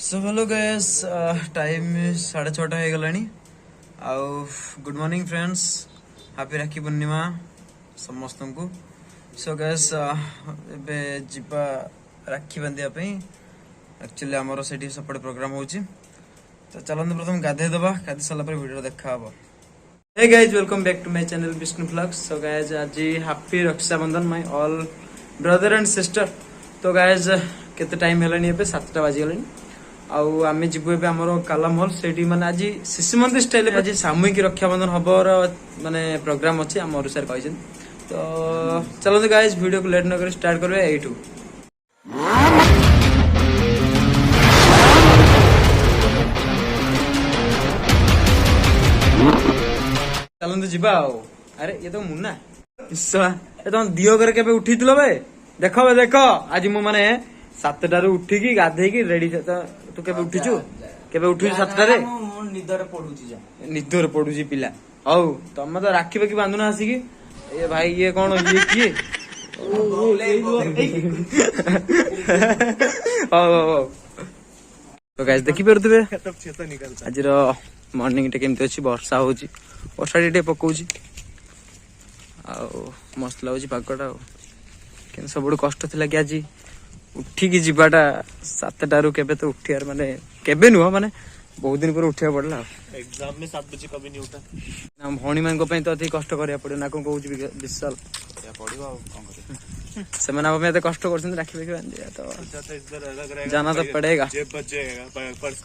So hello guys, time 6:30 हो गलानी। आउ good morning friends, happy राखी पूर्णिमा समस्त को। सो गाइस एबे जिबा राखी बांधिया पे एक्चुअली हमर सेठी सपोर्ट प्रोग्राम होची। तो चलंतु प्रथम गाधे दबा, गाधे साला पर वीडियो देखा हबो। Hey guys, welcome back to my channel Vishnu vlogs. So guys आज happy Rakshabandhan my all brother and sister. तो गाइस केते टाइम हेलानी एबे 7टा बाजी गेलानी। आउ आमे जिबु एबे हमरो काला मॉल सेठी माने आज शिशु मंदिर स्टाइल आज सामूहिक रक्षाबंधन हबर माने प्रोग्राम अछि हम अनुसार कहजन। तो चलो तो गाइस वीडियो को लेट न कर स्टार्ट करबे एठू। चलो तो जिबा। अरे ये तो मुन्ना इसा ए तो दियो करे केबे उठितलो बे। देखो बे देखो आज मु माने 7टारू उठिकी गाधेकी रेडी तू केबे उठिचु केबे उठिचु 7टारे निदर पडुची पिला। हौ तमे तो राखी बाकी बांधुना आसीकी। ए भाई ये कौन ये किए तो गाइस देखि परथबे आज मॉर्निंग टे केमती अछि। वर्षा होची, वर्षा टे पकोची आ मस्त लागुची पागटा। कि सब कष्ट थिला कि आज उठिकी जीवाटा 7टारू केबे तो उठियार माने केबे नुह माने बहुत दिन पर उठिया पड़ला। एग्जाम में 7 बजे कभी नहीं उठा ना भौणी मान को तो अति कष्ट करिया पड़े ना। कोन कहूची विशाल पड़िबा कोन करे से मना में कष्ट करछन राखी बाकी बांध दिया। तो इस बार अलग रहेगा, जाना तो पड़ेगा। जेब बचेगा purse.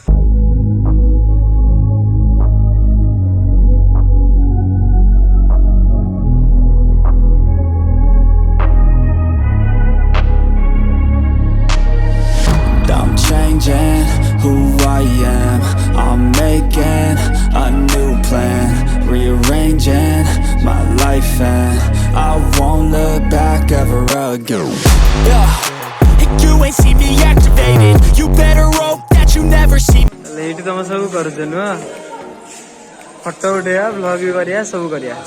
Who I am, I'm making a new plan, rearranging my life and I won't look back ever again. Yeah, you ain't see me activated, you better hope that you never see me. लेट तम सब कर देनु photo उठिया blog भी करिया सब करिया।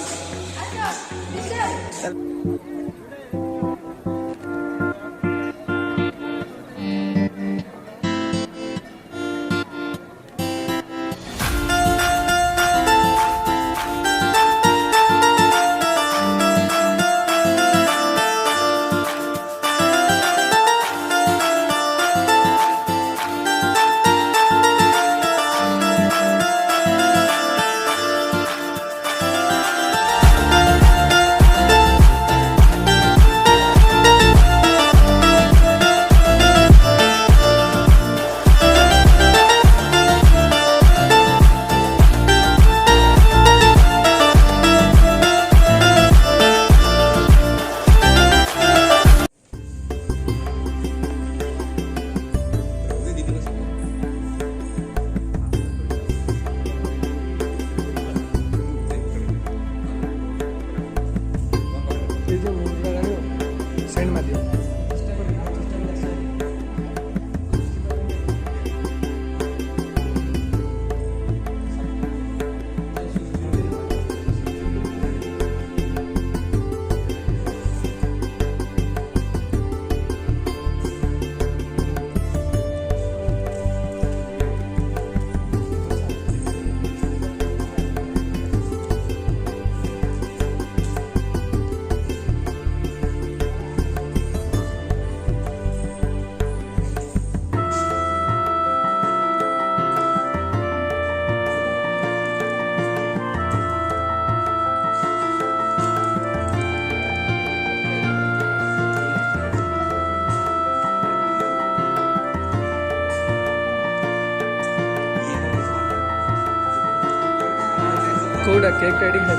कोड़ा cake cutting है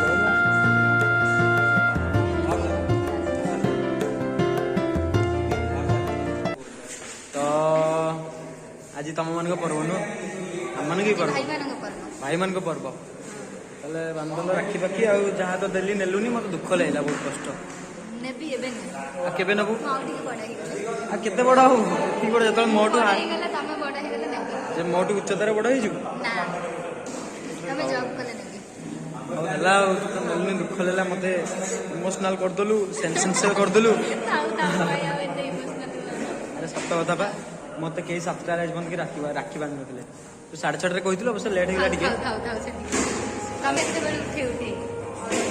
तो आज तुम मान पर्व नु हम मान की पर्व भाई मान पर्व तले बांधल राखी पाखी आ जहाँ तो दिल्ली नेलुनी मत दुख लगला बहुत कष्ट केबे नबु आ केते बड़ा हो ठीक बड़ा जतल मोटू जे मोटू उच्चतार बड़ा ही जु हमें जॉब करने हला तो नेलुनी दुख लगला मते इमोशनल कर दलु सेंसेशनल कर दलु। अरे सत्य कथा बा मत कई 7टा आज बंद राखी बांध नथिले तो 6:30 कहथिलो अवश्य लेट हेला टिके तमे एते बेर उठे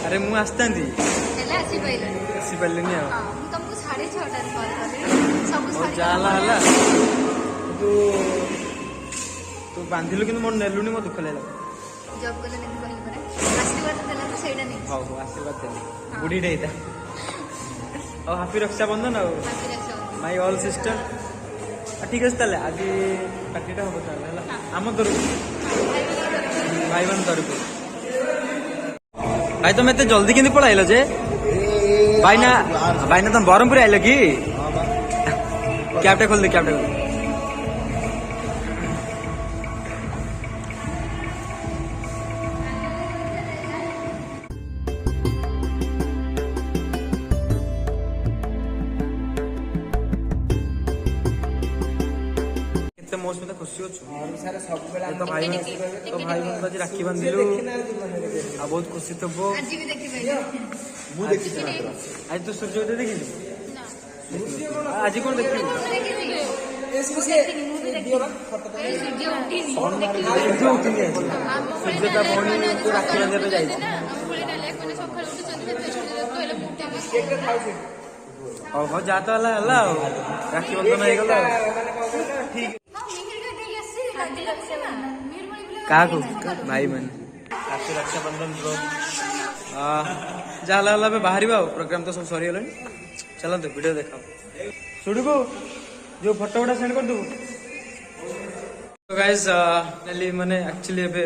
अरे मु आस्तांती हेला आसी पाइलेनी आ मु तुमको 6:30 टा कॉल करले सब और जाला हला तू बांधिलु कि मोर नेलुनी मो दुख लागला जॉब करले नहीं कहले परे आशीर्वाद देला तो सेडा नहीं हो आशीर्वाद दे बुढ़ी डेटा और हापी रक्षाबंधन आ आशीर्वाद सब माय ऑल सिस्टर ठीक है ताले आज पार्टीटा हो ताले हला आम तरफ भाई बहन तरफ भाई तुम एते जल्दी केंदी पळाइलो जे भाई ना तुम बरहमपुर आइलो कि कैबटा खोल दे कैबटा खोल मौसम तो खुशी अच्छु तो भाई बहन आज राखी बांधिलु आ बहुत खुशी तो वो आज भी देखि भाई आज तो सूर्य उदय देखी आज कौन देखी सूर्यता भौणी को राखी बांधे जाए जाता राखी बंधन हो गला ठीक क्या भाई मन हैप्पी रक्षाबंधन ब्रो जहाँ बाहर प्रोग्राम तो सब सरी गला चलते वीडियो देखा सुड़ू को जो फोटो गुड़ा सेंड कर देबू तो गाइस माने एक्चुअली एबे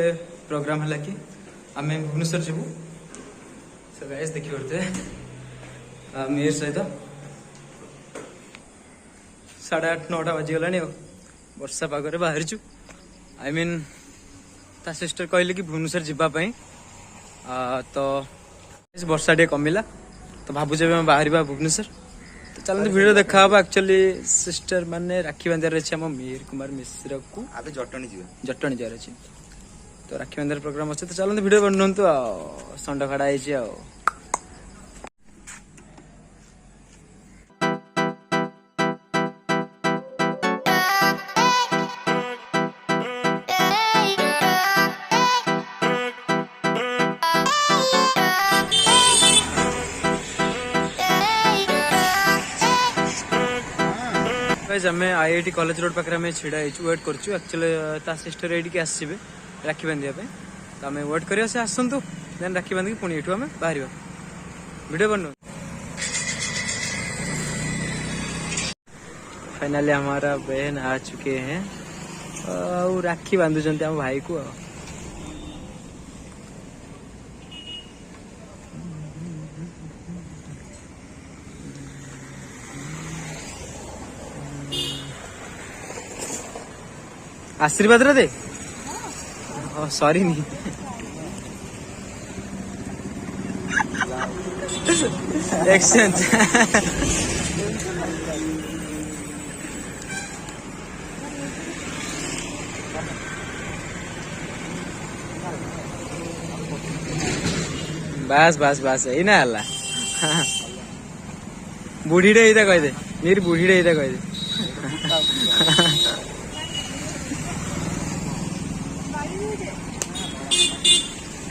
प्रोग्राम हला कि आमे भुवनेश्वर जीवु सो गाइस देखि करते मेयर सहित 8:30-9टा बाजी गलानी वर्षा पागरे बाहर छु आई मीन ता सिस्टर कहले कि भुवनेश्वर जीवा पई तो वर्षा टे कमिला तो भाबु जे बाहर भुवनेश्वर तो चलते वीडियो देखा एक्चुअली सिस्टर माने राखी बांधार अच्छे आम मीर कुमार मिश्र को आबे जटणी जार अच्छे तो राखी बांधार प्रोग्राम अच्छे तो चलते वीडियो बनतु संडा खड़ा है आम IIT कॉलेज रोड पाखे छिड़ा वेट करूँ एक्चुअली सिस्टर ये आसवे राखी बांधा तो आम वेट करा से आसतु देन राखी बांधिकी पुणी ये आम बाहर वीडियो बन फाइनली हमारा बहन आ चुके हैं और राखी बांधुंट आम भाई को आशीर्वाद रे दे सॉरी नहीं एक्सचेंज बस बस बस यही ना हला बुढ़ी टे कह दे मेरी बुढ़ी टे कह दे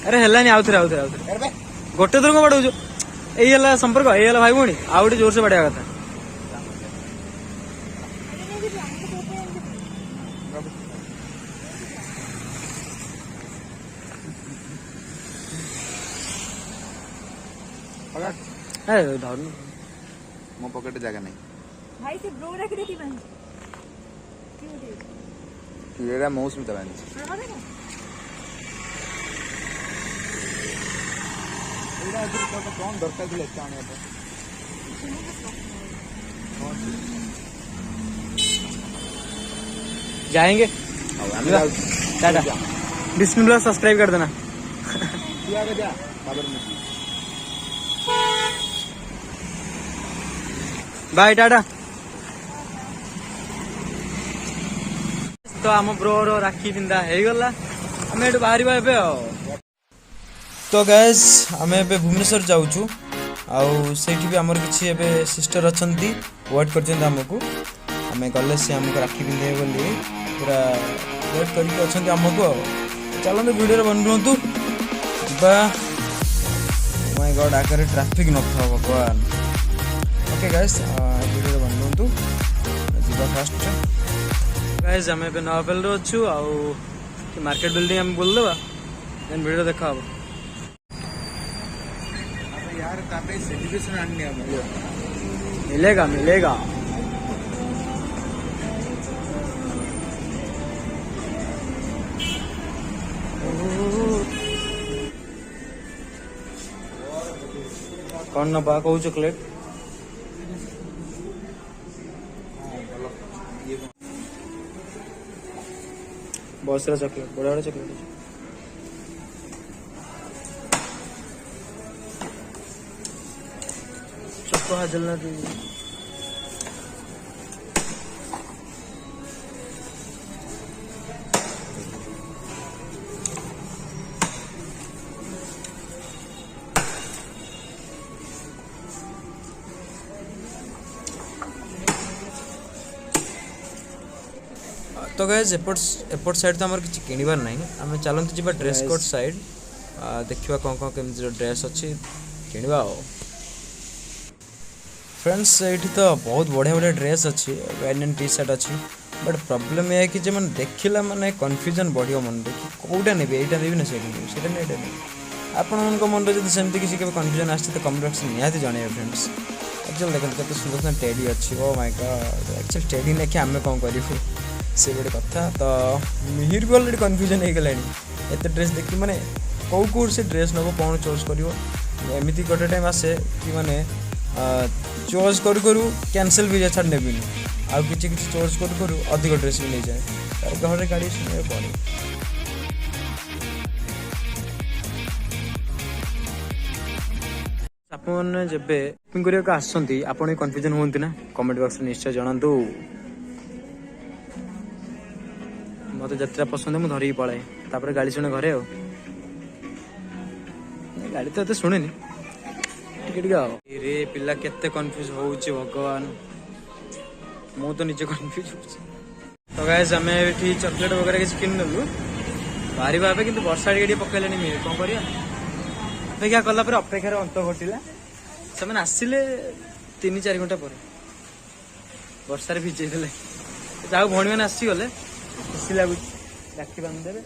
अरे हेलानी आउ थे गोटे थर बढ़ाऊ यही संपर्क यही भाई भौणी आउ जोर से बढ़िया कथा धरनु मो पॉकेट जगह नहीं भाई से ब्रो रख देती बहन तू एरा मौसम तबानी कौन दरकार थी लेके आने जाएंगे टाटा बिस्मिल्लाह सब्सक्राइब कर देना जा बाय टाटा तो आम ब्रो राखी पिंधा हो गला आम ये बाहर ए तो गैस आम ए भुवनेश्वर जाऊँ आउ भी आमर किसी सिस्टर अच्छा वेट कर आमको आम गले सी आमको राखी पिंधे बोली पूरा वेट करके अच्छा आमको चलते वीडियो बनू माय गॉड आगे ट्रैफिक न था भगवान। ओके गाइस वीडियो बनू जीवा फास्ट गाइस आम ए नोवेल अच्छु आ मार्केट बिल्डिंग आम बोलदेवा देन वीडियो देखा हम यार तापे सेलिब्रेशन आनी हम मिलेगा मिलेगा। कौन नबा कहू चॉकलेट बहुत सारा चॉकलेट बड़ा बड़ा चॉकलेट चक्को हाजलनट तो गाइस एपट साइड तो आमर किसी किणवार ना आम चलते जी ड्रेस कोड साइड देखा कौन कौन केमी ड्रेस अच्छी किणवा फ्रेंड्स ये तो बहुत बढ़िया बढ़िया ड्रेस अच्छी एंड टी शर्ट अच्छी बट प्रॉब्लम यह कि मैंने देखला माने कन्फ्यूजन बढ़िया मन कि कौटा ने यहाँ देवी ना सीटा नहीं आपण मन जब सेमती किसी कन्फ्यूजन आस कमेंट बॉक्स निहाती जन फ्रेंड्स एक्चुअल देखते केते सुंदर टेडी अच्छी oh my God actual teddy नहीं आम कौन करूँ से गोटे कथा तो मिहिर को अलरेडी कन्फ्यूजन हो गला एत ड्रेस देखी माने कौ से ड्रेस नब कौन चॉइस कर एमती गोटे टाइम आसे कि माने चॉइस करू करू कैंसल भी छाड़ ने आउ कि चॉइस करू करू अधिक ड्रेस भी नहीं जाए तार घर गाड़ी सुन पड़े। आपने जब शॉपिंग करने आसती आपन कन्फ्यूजन होती ना कमेंट बॉक्स में निश्चय जनातु मत यात्रा पसंद है धरिकी पलाए तापर गाड़ी शुणे घरे गाड़ी तो ये शुणे रे पिला केते कन्फ्यूज होउची भगवान मु तो निजे कन्फ्यूज होउची। तो गाइस आम ये चॉकलेट वगैरह किसी किन नेलु बाहरी भावे कि वर्षा टे पकड़े मिले कौन कर अपेक्षा कला अपेक्षार अंत घटिला से आसिले 3-4 घंटा पर वर्षार भिजे देले जहाँ भौणी मैंने आसीगले खुशी लगुच राखी बांधिदेवे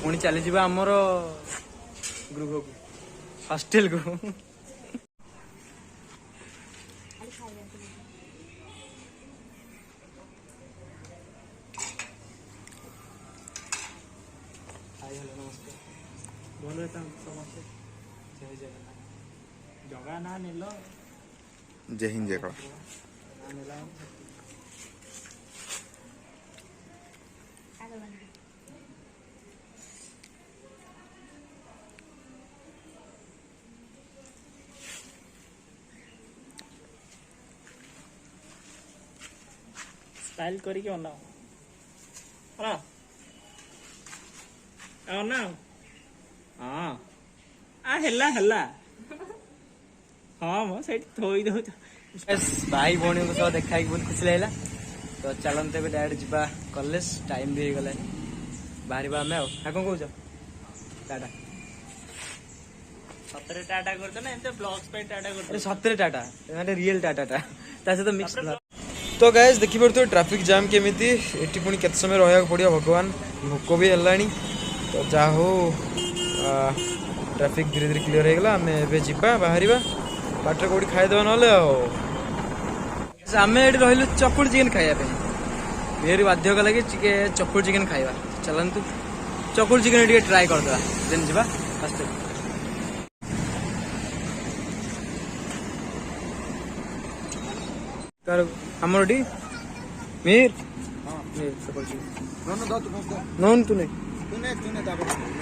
पुणी चली आमर गृह को हॉस्टेल को जय हिंद जय स्टाइल करके बनाओ हाँ आ हेला हेला हाँ मो से थोई दो भाई भौणी सह देखा बहुत खुशी लगे तो चलते डायरेक्ट जा कॉलेज टाइम भी हो गला बाहर आम आ कौन कौच टाटा सतरे टाटा करते ना एमते ब्लॉग्स पे टाटा करते अरे सतरे टाटा माने रियल टाटा सहित मिक्स तो गाइस देखि पड़ो ट्रैफिक जाम केमिति एटी पुणी केते समय रहा पड़ो भगवान भोक भी है तो जा हो ट्रैफिक धीरे धीरे क्लियर होगा आम ए जा बाहर बाटर कौटी खाईदेवा ना आम ये रही चकुड़ चिकेन खायापी मेरी बाध्य कला कि चकुड़ चिकेन खाइबा चलतु चकुड़ चिकेन टे ट्राए करदे देन जा फास्ट आमर टी मीर नौन तू नहीं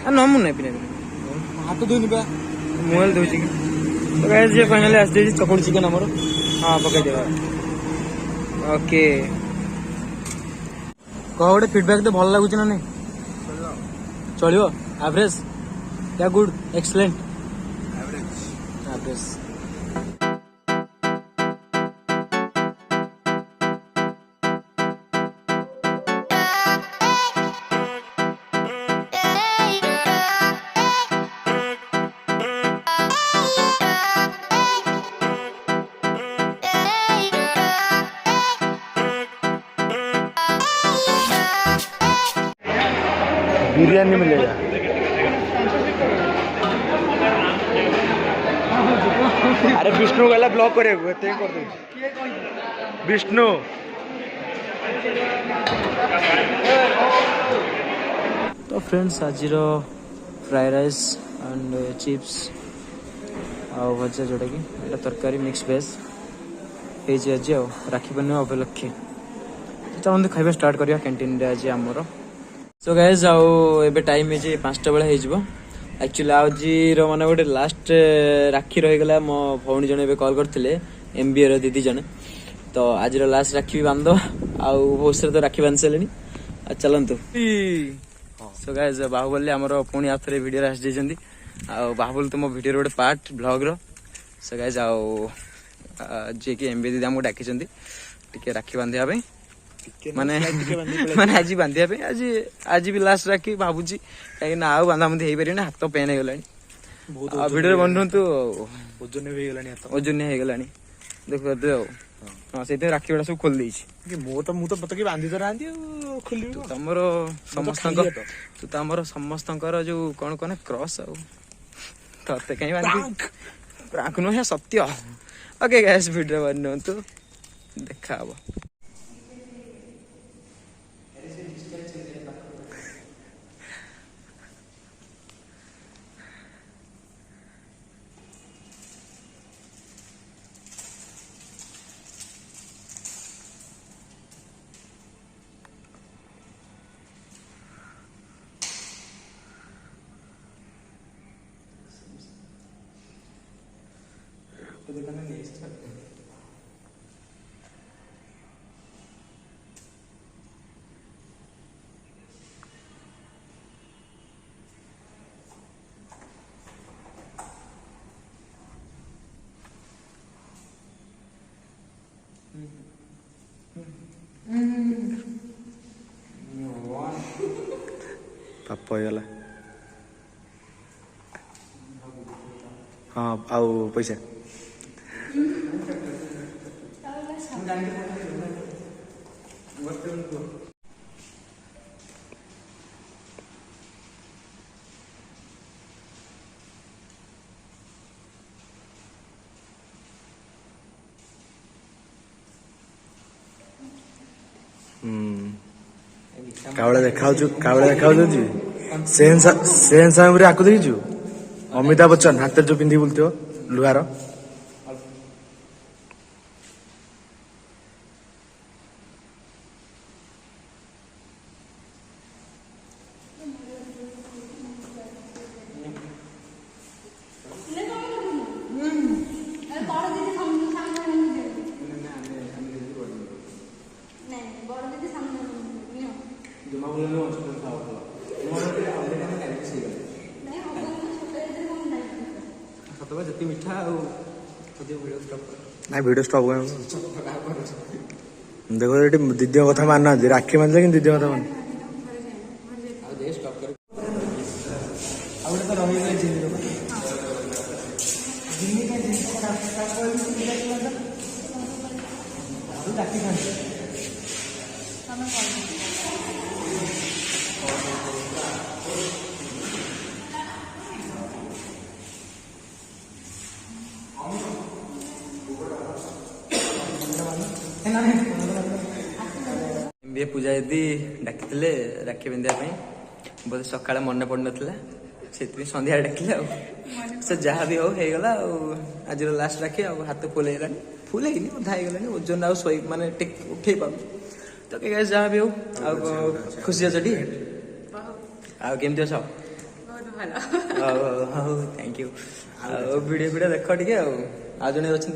न मु नहीं पीने हाथ धोनी बा मोबाइल दूसरी तो गाइस ये फाइनली आस जाइए चकुड़ चिकेन आमर हाँ पकड़ देवा ओके कह गोटे फीडबैक तो भल लगुच ना नहीं चलो एवरेज क्या गुड एक्सलेंट एवरेज बिरयानी मिलेगा। अरे विष्णु गला ब्लॉक करे कर दे विष्णु। तो फ्रेंड्स आज फ्राए राइस एंड चिप्स आ भजा जोटा कि एटा तरकारी मिक्स वेज आज राखी पूर्णिमा उपलक्षे चलते खाଇବା स्टार्ट करिया कैंटीन रे आज आमर। सो गाइस आउ टाइम है 5टा बेला हो एक्चुअली आज माने गोटे लास्ट राखी रही गला मो भौणी जने कॉल करथिले एमबीए रो दीदी जने तो आज लास्ट राखी भी बांध आउ बहुत सारे तो राखी बांध सारे चलतु। सो गाइस बाहुबली आमर पुणी आथरे वीडियो आसी जाइछन्ती आ बाहुबली तो मो वीडियो गोटे पार्ट ब्लॉग रो। सो गाइस आउ जे कि एमबीए दीदी हमको डाकिछन्ती टिके राखी बांधिया पे माने माने आज बांधिया पे आज भी लास्ट राखी भाबुची कहीं ना आउ बांधा बांधी हेई हाथ पेन हो गलानी वीडियो बनतु ओजन हो गलानी देखो हाँ से राखी गुड़ा सब खोल देछि मु तो पता कि बांधी तो रहंती खोली तमर समस्त तू तो हमर समस्तकर जो कौन कौन क्रॉस आउ तते कहीं बांधी प्रांक नो है सत्य। ओके गाइस वीडियो बनतु देखा हबो। पाप होगला हाँ आउ पैसा कावड़ा देखा सेन साम आकु देखी अमिताभ बच्चन हाथ जो पिंधि बुलती लुहार मिठा ना वीडियो स्टॉप देखो ये दीदी कथा मान ना राखी मान कि दीदी कथा मान एमबीए पूजा दीदी डाकी राखी बांधिया बोध सकाଳେ मन पड़ नाला से सन्ध्या डाकिले से जहाँ भी होगा आज लास्ट राखी हाथ फुल फुल अधा हो ओजन आ माने उठे पार तो जहाँ भी हो खुशी अच्छी आमती अछ थैंक यू वीडियो वीडियो देख टे आ जड़े अच्छा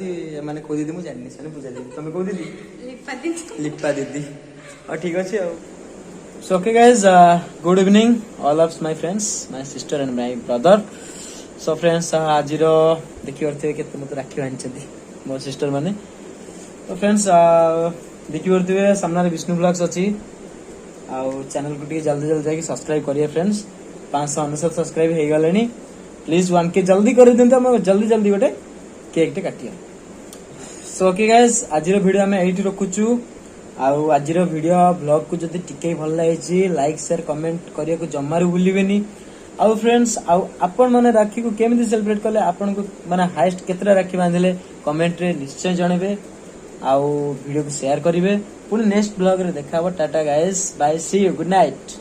मैंने कौ दीदी मुझे जानी से पूजा दीदी तुम कौ दीदी लिपा दीदी और ठीक अच्छे so okay guys good evening all of my friends my sister and my brother. So friends आज देखी पारे के मत राखी बांधी मो सिस्टर मैंने तो फ्रेंड्स देखी पारे सामने विष्णु ब्लॉग्स अच्छी आउ चैनल को जल्दी जल्दी जाके सब्सक्राइब करिए फ्रेंड्स 599 सब्सक्राइब हो गले प्लीज 1K जल्दी कर दिंतु जल्दी जल्दी गोटे केक टे काटिया। सो ओके गाइस आज वीडियो आम ये रखुचु आउ आज वीडियो ब्लॉग को जदि टिके भल लगी लाइक शेयर कमेंट करने को जमारू भूलिबेनी। आउ फ्रेंड्स आउ आपण माने राखी को केमिति सेलिब्रेट कले आपण को माने हाईएस्ट केतरा राखी बांधिले कमेंट रे निश्चय जणेबे आउ वीडियो को शेयर करिवे। पुणी नेक्स्ट ब्लॉग रे देखा tata guys bye see you good night.